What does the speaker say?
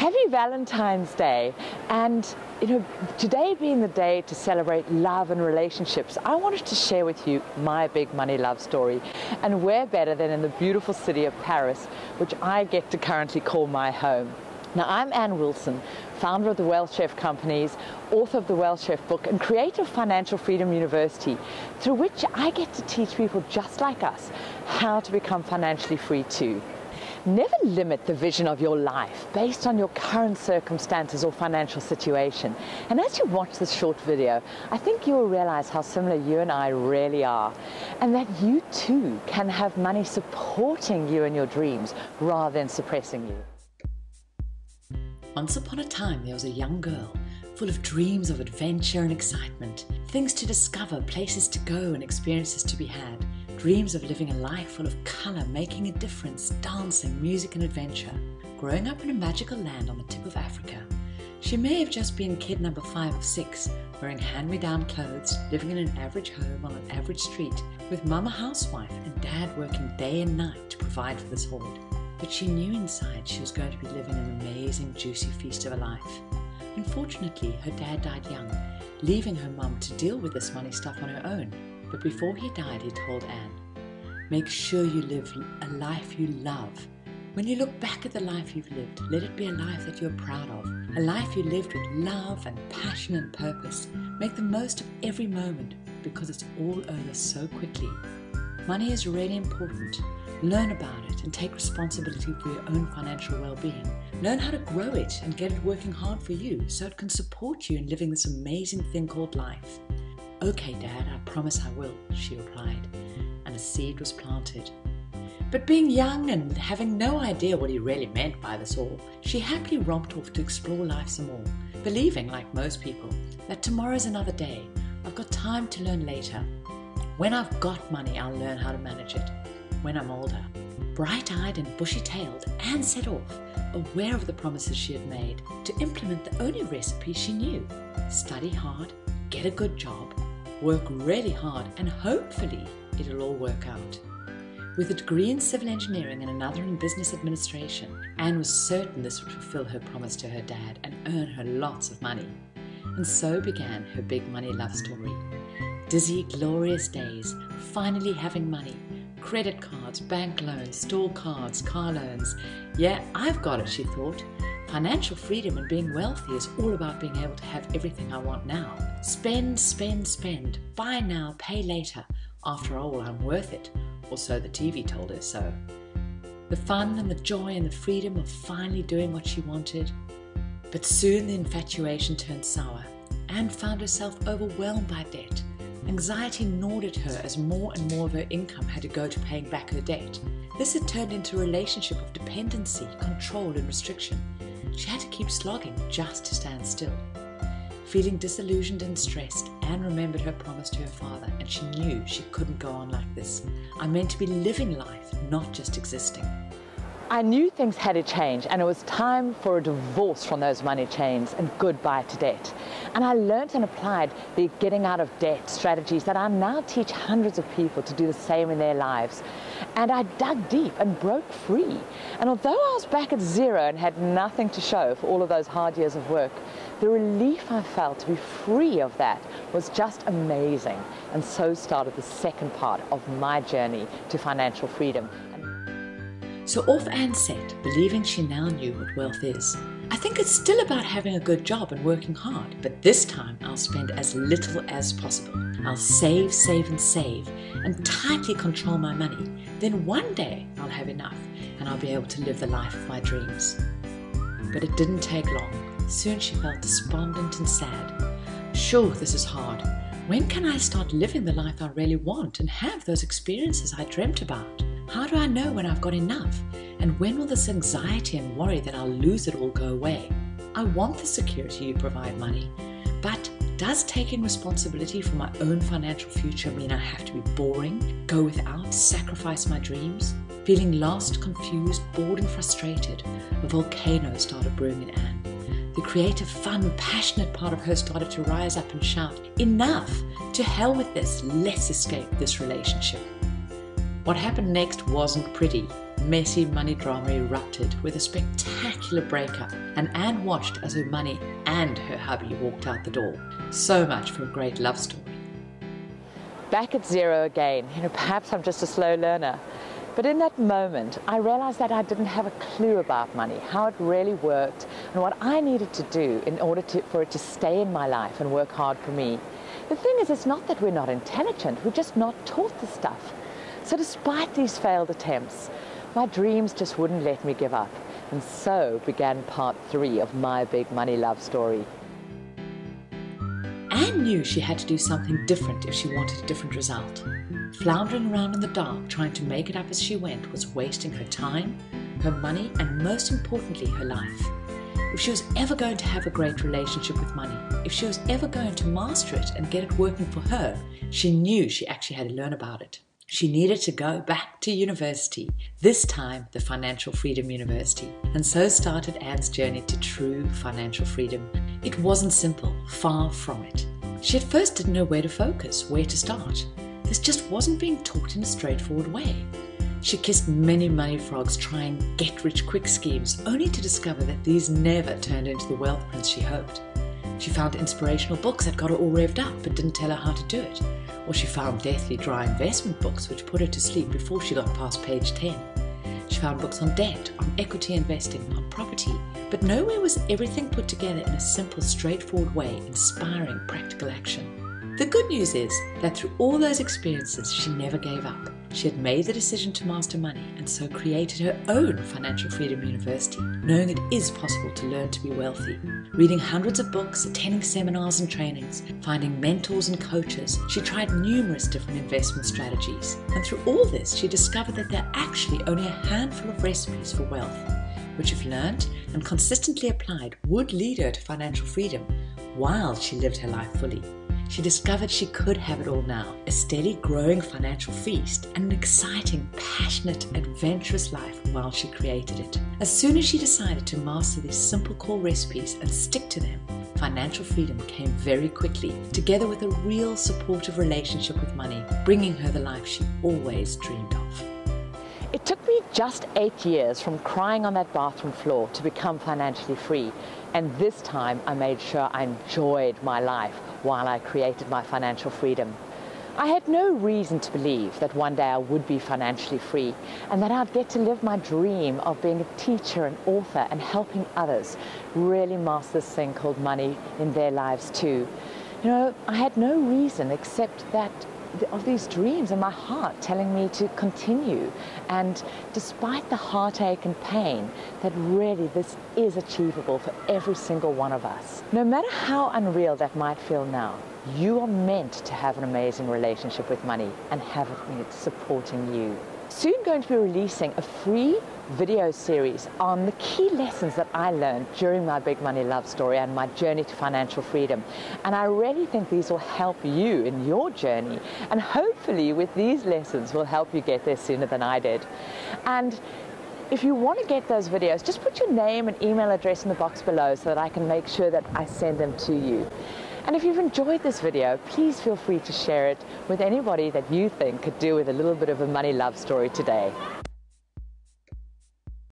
Happy Valentine's Day, and today being the day to celebrate love and relationships, I wanted to share with you my big money love story. And where better than in the beautiful city of Paris, which I get to currently call my home. Now, I'm Anne Wilson, founder of the Wealth Chef Companies, author of the Wealth Chef book, and creator of Financial Freedom University, through which I get to teach people just like us how to become financially free too. Never limit the vision of your life based on your current circumstances or financial situation. And as you watch this short video, I think you will realize how similar you and I really are, and that you too can have money supporting you in your dreams rather than suppressing you. Once upon a time, there was a young girl full of dreams of adventure and excitement, things to discover, places to go and experiences to be had. Dreams of living a life full of colour, making a difference, dancing, music and adventure. Growing up in a magical land on the tip of Africa, she may have just been kid number 5 of 6, wearing hand-me-down clothes, living in an average home on an average street, with mum a housewife and dad working day and night to provide for this horde. But she knew inside she was going to be living an amazing, juicy feast of a life. Unfortunately, her dad died young, leaving her mum to deal with this money stuff on her own. But before he died, he told Anne, "Make sure you live a life you love. When you look back at the life you've lived, let it be a life that you're proud of, a life you lived with love and passion and purpose. Make the most of every moment, because it's all over so quickly. Money is really important. Learn about it and take responsibility for your own financial well-being. Learn how to grow it and get it working hard for you so it can support you in living this amazing thing called life." "Okay, Dad, I promise I will," she replied, and a seed was planted. But being young and having no idea what he really meant by this all, she happily romped off to explore life some more, believing, like most people, that tomorrow's another day. I've got time to learn later. When I've got money, I'll learn how to manage it. When I'm older. Bright-eyed and bushy-tailed, Anne set off, aware of the promises she had made, to implement the only recipe she knew. Study hard, get a good job, work really hard, and hopefully it'll all work out. With a degree in civil engineering and another in business administration, Anne was certain this would fulfill her promise to her dad and earn her lots of money. And so began her big money love story. Dizzy, glorious days, finally having money. Credit cards, bank loans, store cards, car loans. Yeah, I've got it, she thought. Financial freedom and being wealthy is all about being able to have everything I want now. Spend, spend, spend. Buy now, pay later. After all, I'm worth it. Or so the TV told her so. The fun and the joy and the freedom of finally doing what she wanted. But soon the infatuation turned sour. Anne found herself overwhelmed by debt. Anxiety gnawed at her as more and more of her income had to go to paying back her debt. This had turned into a relationship of dependency, control and restriction. She had to keep slogging just to stand still. Feeling disillusioned and stressed, Anne remembered her promise to her father, and she knew she couldn't go on like this. I meant to be living life, not just existing. I knew things had to change, and it was time for a divorce from those money chains and goodbye to debt. And I learned and applied the getting out of debt strategies that I now teach hundreds of people to do the same in their lives. And I dug deep and broke free. And although I was back at zero and had nothing to show for all of those hard years of work, the relief I felt to be free of that was just amazing. And so started the second part of my journey to financial freedom. So off Anne set, believing she now knew what wealth is. I think it's still about having a good job and working hard, but this time I'll spend as little as possible. I'll save, save and save, and tightly control my money. Then one day I'll have enough, and I'll be able to live the life of my dreams. But it didn't take long. Soon she felt despondent and sad. Sure, this is hard. When can I start living the life I really want and have those experiences I dreamt about? How do I know when I've got enough? And when will this anxiety and worry that I'll lose it all go away? I want the security you provide, money, but does taking responsibility for my own financial future mean I have to be boring, go without, sacrifice my dreams? Feeling lost, confused, bored and frustrated, a volcano started brewing in Anne. The creative, fun, passionate part of her started to rise up and shout, "Enough! To hell with this, let's escape this relationship." What happened next wasn't pretty. messy money drama erupted with a spectacular breakup, and Anne watched as her money and her hubby walked out the door. So much for a great love story. Back at zero again. Perhaps I'm just a slow learner. But in that moment, I realized that I didn't have a clue about money, how it really worked, and what I needed to do in order for it to stay in my life and work hard for me. The thing is, it's not that we're not intelligent, we're just not taught the stuff. So despite these failed attempts, my dreams just wouldn't let me give up. And so began part 3 of my big money love story. Anne knew she had to do something different if she wanted a different result. Floundering around in the dark, trying to make it up as she went, was wasting her time, her money, and most importantly, her life. If she was ever going to have a great relationship with money, if she was ever going to master it and get it working for her, she knew she actually had to learn about it. She needed to go back to university, this time the Financial Freedom University. And so started Anne's journey to true financial freedom. It wasn't simple, far from it. She at first didn't know where to focus, where to start. This just wasn't being taught in a straightforward way. She kissed many money frogs trying get-rich-quick schemes, only to discover that these never turned into the wealth prince she hoped. She found inspirational books that got her all revved up but didn't tell her how to do it. Or she found deathly dry investment books which put her to sleep before she got past page 10. She found books on debt, on equity investing, on property, but nowhere was everything put together in a simple, straightforward way, inspiring practical action. The good news is that through all those experiences, she never gave up. She had made the decision to master money and so created her own Financial Freedom University, knowing it is possible to learn to be wealthy. Reading hundreds of books, attending seminars and trainings, finding mentors and coaches, she tried numerous different investment strategies. And through all this, she discovered that there are actually only a handful of recipes for wealth, which if learned and consistently applied would lead her to financial freedom while she lived her life fully. She discovered she could have it all now, a steady, growing financial feast and an exciting, passionate, adventurous life while she created it. As soon as she decided to master these simple core recipes and stick to them, financial freedom came very quickly, together with a real supportive relationship with money, bringing her the life she always dreamed of. It took me just 8 years from crying on that bathroom floor to become financially free. And this time I made sure I enjoyed my life while I created my financial freedom. I had no reason to believe that one day I would be financially free and that I'd get to live my dream of being a teacher and author and helping others really master this thing called money in their lives too. I had no reason except that of these dreams in my heart telling me to continue, and despite the heartache and pain, that really this is achievable for every single one of us. No matter how unreal that might feel now, you are meant to have an amazing relationship with money and have it supporting you. Soon going to be releasing a free video series on the key lessons that I learned during my big money love story and my journey to financial freedom. And I really think these will help you in your journey, and hopefully with these lessons will help you get there sooner than I did. And if you want to get those videos, just put your name and email address in the box below so that I can make sure that I send them to you. And if you've enjoyed this video, please feel free to share it with anybody that you think could do with a little bit of a money love story today.